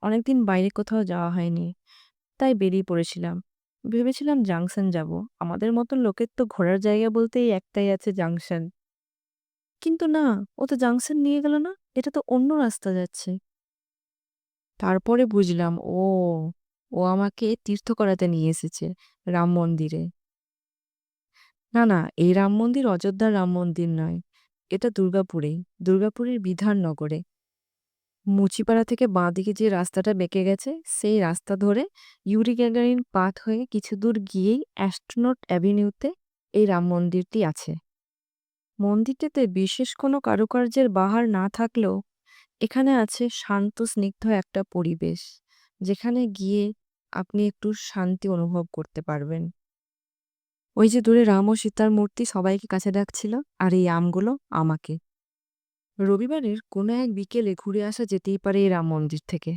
অনেকদিন বাইরে কোথাও যাওয়া হয়নি। তাই বেরিয়ে পড়েছিলাম। ভেবেছিলাম জাংশন যাব। আমাদের মতন লোকের তো ঘোরার জায়গা বলতে এই একটাই আছে জাংশন। কিন্তু না, ও তো জাংশন নিয়ে গেল না। এটা তো অন্য রাস্তা যাচ্ছে। তারপরে বুঝলাম ও আমাকে তীর্থ করাতে নিয়ে এসেছে রাম মন্দিরে। না, না, এই রাম মন্দির অযোধ্যার রাম মন্দির নয়। এটা দুর্গাপুরেই। দুর্গাপুরের বিধাননগরে। মুচিপাড়া থেকে বাঁদিকে যে রাস্তাটা বেঁকে গেছে, সেই রাস্তা ধরে ইউরি গ্যাগারিন পাথ হয়ে কিছু দূর গিয়েই অ্যাস্ট্রোনট অ্যাভিনিউতে এই রাম মন্দিরটি আছে। মন্দিরটিতে বিশেষ কোনো কারুকার্যের বাহার না থাকলেও এখানে আছে শান্ত স্নিগ্ধ একটা পরিবেশ, যেখানে গিয়ে আপনি একটু শান্তি অনুভব করতে পারবেন। ওই যে দূরে রাম ও সীতার মূর্তি সবাইকে কাছে ডাকছিল, আর এই আমগুলো আমাকে। রবিবারের কোনো এক বিকেলে ঘুরে আসা যেতেই পারে এই রাম মন্দির থেকে।